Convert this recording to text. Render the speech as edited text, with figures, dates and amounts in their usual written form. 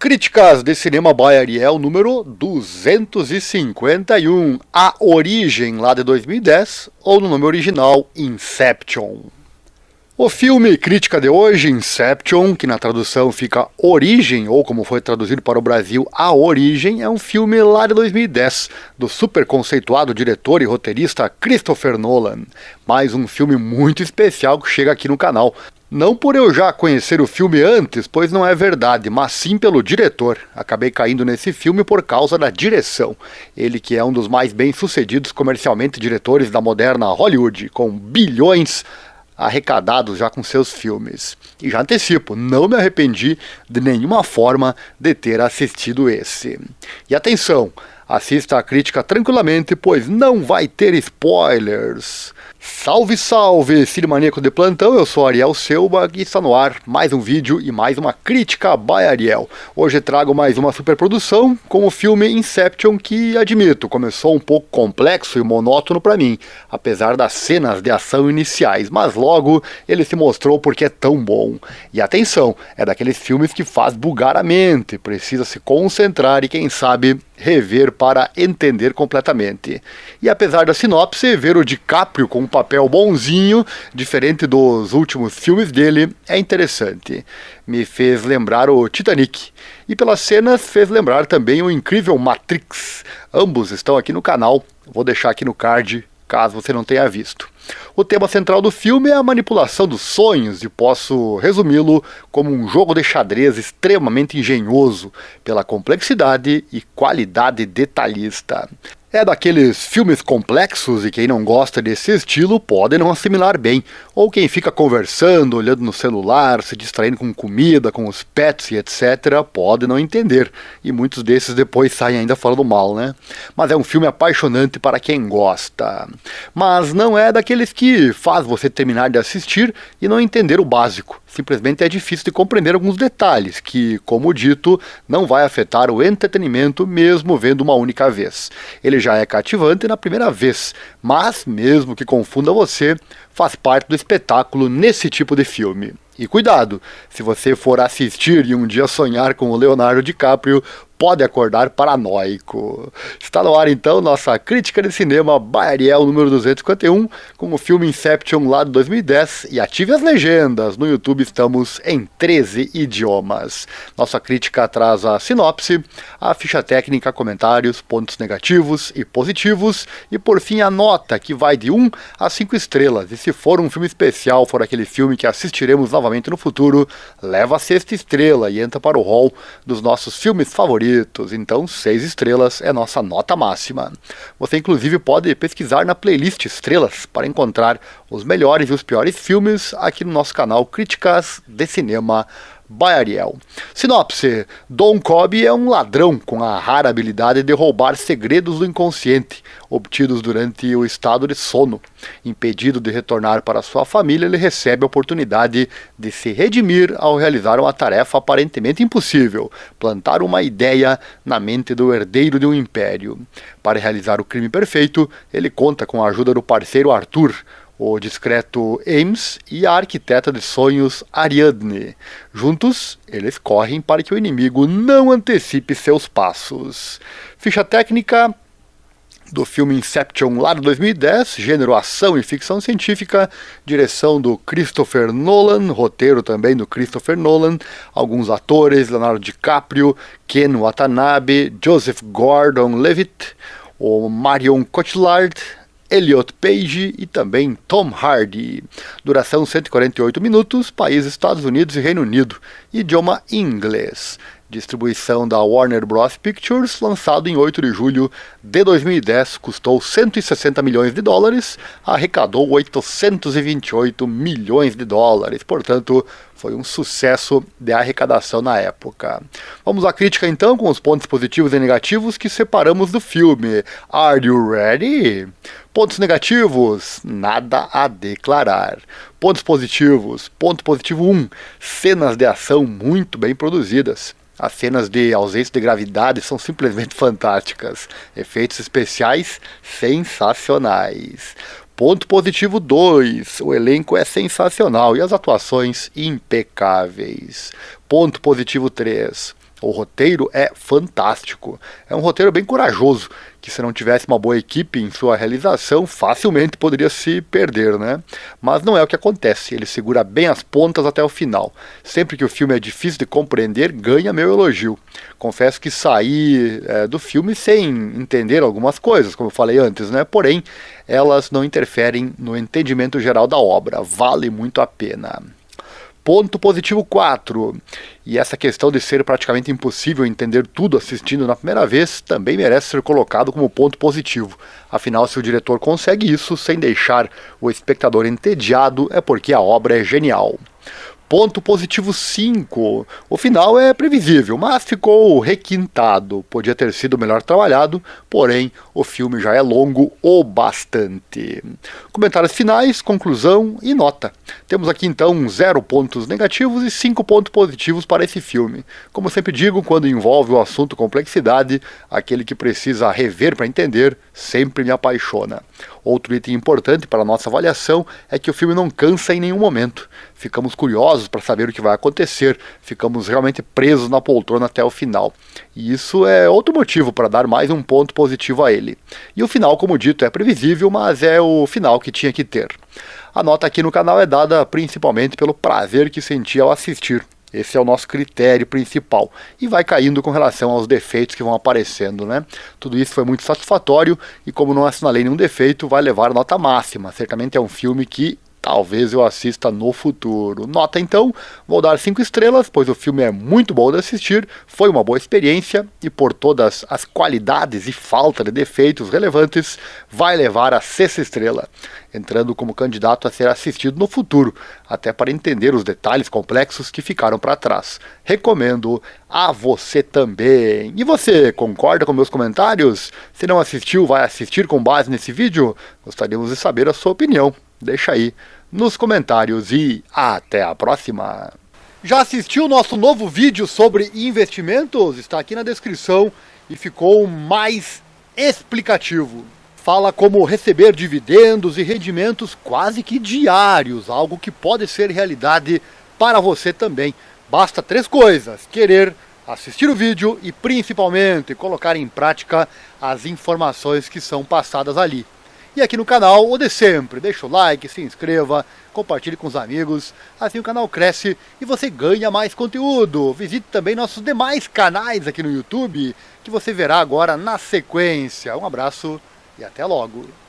Críticas de Cinema by Ariel número 251, A Origem, lá de 2010, ou no nome original, Inception. O filme crítica de hoje, Inception, que na tradução fica Origem, ou como foi traduzido para o Brasil, A Origem, é um filme lá de 2010, do super conceituado diretor e roteirista Christopher Nolan. Mais um filme muito especial que chega aqui no canal. Não por eu já conhecer o filme antes, pois não é verdade, mas sim pelo diretor. Acabei caindo nesse filme por causa da direção. Ele que é um dos mais bem-sucedidos comercialmente diretores da moderna Hollywood, com bilhões arrecadados já com seus filmes. E já antecipo, não me arrependi de nenhuma forma de ter assistido esse. E atenção, assista a crítica tranquilamente, pois não vai ter spoilers. Salve, salve, cinemaníaco de plantão, eu sou Ariel Selba e está no ar mais um vídeo e mais uma crítica by Ariel. Hoje trago mais uma superprodução com o filme Inception, que admito, começou um pouco complexo e monótono para mim, apesar das cenas de ação iniciais, mas logo ele se mostrou porque é tão bom. E atenção, é daqueles filmes que faz bugar a mente, precisa se concentrar e quem sabe rever para entender completamente. E apesar da sinopse, ver o DiCaprio com um papel bonzinho, diferente dos últimos filmes dele, é interessante. Me fez lembrar o Titanic. E pelas cenas fez lembrar também o incrível Matrix. Ambos estão aqui no canal, vou deixar aqui no card, caso você não tenha visto. O tema central do filme é a manipulação dos sonhos e posso resumi-lo como um jogo de xadrez extremamente engenhoso pela complexidade e qualidade detalhista. É daqueles filmes complexos e quem não gosta desse estilo pode não assimilar bem, ou quem fica conversando, olhando no celular, se distraindo com comida, com os pets e etc, pode não entender, e muitos desses depois saem ainda falando mal, né? Mas é um filme apaixonante para quem gosta. Mas não é daqueles que faz você terminar de assistir e não entender o básico. Simplesmente é difícil de compreender alguns detalhes que, como dito, não vai afetar o entretenimento mesmo vendo uma única vez. Ele já é cativante na primeira vez, mas mesmo que confunda você, faz parte do espetáculo nesse tipo de filme. E cuidado, se você for assistir e um dia sonhar com o Leonardo DiCaprio, pode acordar paranoico. Está no ar então nossa crítica de cinema by Ariel número 251, com o filme Inception lá de 2010, e ative as legendas, no YouTube estamos em 13 idiomas. Nossa crítica traz a sinopse, a ficha técnica, comentários, pontos negativos e positivos, e por fim a nota, que vai de 1 a 5 estrelas, e se for um filme especial, for aquele filme que assistiremos novamente no futuro, leva a 6ª estrela e entra para o hall dos nossos filmes favoritos. Então 6 estrelas é nossa nota máxima. Você inclusive pode pesquisar na playlist Estrelas para encontrar os melhores e os piores filmes aqui no nosso canal Críticas de Cinema by Ariel. Sinopse: Don Cobb é um ladrão com a rara habilidade de roubar segredos do inconsciente, obtidos durante o estado de sono. Impedido de retornar para sua família, ele recebe a oportunidade de se redimir ao realizar uma tarefa aparentemente impossível: plantar uma ideia na mente do herdeiro de um império. Para realizar o crime perfeito, ele conta com a ajuda do parceiro Arthur, o discreto Ames e a arquiteta de sonhos Ariadne. Juntos, eles correm para que o inimigo não antecipe seus passos. Ficha técnica do filme Inception lá de 2010, gênero ação e ficção científica, direção do Christopher Nolan, roteiro também do Christopher Nolan, alguns atores: Leonardo DiCaprio, Ken Watanabe, Joseph Gordon-Levitt, o Marion Cotillard, Elliot Page e também Tom Hardy. Duração 148 minutos, país Estados Unidos e Reino Unido, idioma inglês. Distribuição da Warner Bros. Pictures, lançado em 8 de julho de 2010, custou 160 milhões de dólares, arrecadou 828 milhões de dólares, portanto, foi um sucesso de arrecadação na época. Vamos à crítica então, com os pontos positivos e negativos que separamos do filme. Are you ready? Pontos negativos: nada a declarar. Pontos positivos: ponto positivo 1, cenas de ação muito bem produzidas. As cenas de ausência de gravidade são simplesmente fantásticas. Efeitos especiais sensacionais. Ponto positivo 2, o elenco é sensacional e as atuações impecáveis. Ponto positivo 3, O roteiro é fantástico. É um roteiro bem corajoso, que se não tivesse uma boa equipe em sua realização, facilmente poderia se perder, né? Mas não é o que acontece, ele segura bem as pontas até o final. Sempre que o filme é difícil de compreender, ganha meu elogio. Confesso que saí do filme sem entender algumas coisas, como eu falei antes, né? Porém, elas não interferem no entendimento geral da obra. Vale muito a pena. Ponto positivo 4. E essa questão de ser praticamente impossível entender tudo assistindo na primeira vez também merece ser colocado como ponto positivo. Afinal, se o diretor consegue isso sem deixar o espectador entediado, é porque a obra é genial. Ponto positivo 5. O final é previsível, mas ficou requintado. Podia ter sido melhor trabalhado, porém o filme já é longo o bastante. Comentários finais, conclusão e nota. Temos aqui então 0 pontos negativos e 5 pontos positivos para esse filme. Como sempre digo, quando envolve o assunto complexidade, aquele que precisa rever para entender sempre me apaixona. Outro item importante para a nossa avaliação é que o filme não cansa em nenhum momento. Ficamos curiosos para saber o que vai acontecer, ficamos realmente presos na poltrona até o final. E isso é outro motivo para dar mais um ponto positivo a ele. E o final, como dito, é previsível, mas é o final que tinha que ter. A nota aqui no canal é dada principalmente pelo prazer que senti ao assistir. Esse é o nosso critério principal. E vai caindo com relação aos defeitos que vão aparecendo, né? Tudo isso foi muito satisfatório e como não assinalei nenhum defeito, vai levar a nota máxima. Certamente é um filme que talvez eu assista no futuro. Nota então, vou dar 5 estrelas, pois o filme é muito bom de assistir, foi uma boa experiência e por todas as qualidades e falta de defeitos relevantes, vai levar a 6ª estrela, entrando como candidato a ser assistido no futuro, até para entender os detalhes complexos que ficaram para trás. Recomendo a você também. E você, concorda com meus comentários? Se não assistiu, vai assistir com base nesse vídeo? Gostaríamos de saber a sua opinião. Deixa aí nos comentários e até a próxima! Já assistiu o nosso novo vídeo sobre investimentos? Está aqui na descrição e ficou mais explicativo. Fala como receber dividendos e rendimentos quase que diários, algo que pode ser realidade para você também. Basta 3 coisas: querer, assistir o vídeo e principalmente colocar em prática as informações que são passadas ali. E aqui no canal, o de sempre, deixa o like, se inscreva, compartilhe com os amigos, assim o canal cresce e você ganha mais conteúdo. Visite também nossos demais canais aqui no YouTube, que você verá agora na sequência. Um abraço e até logo!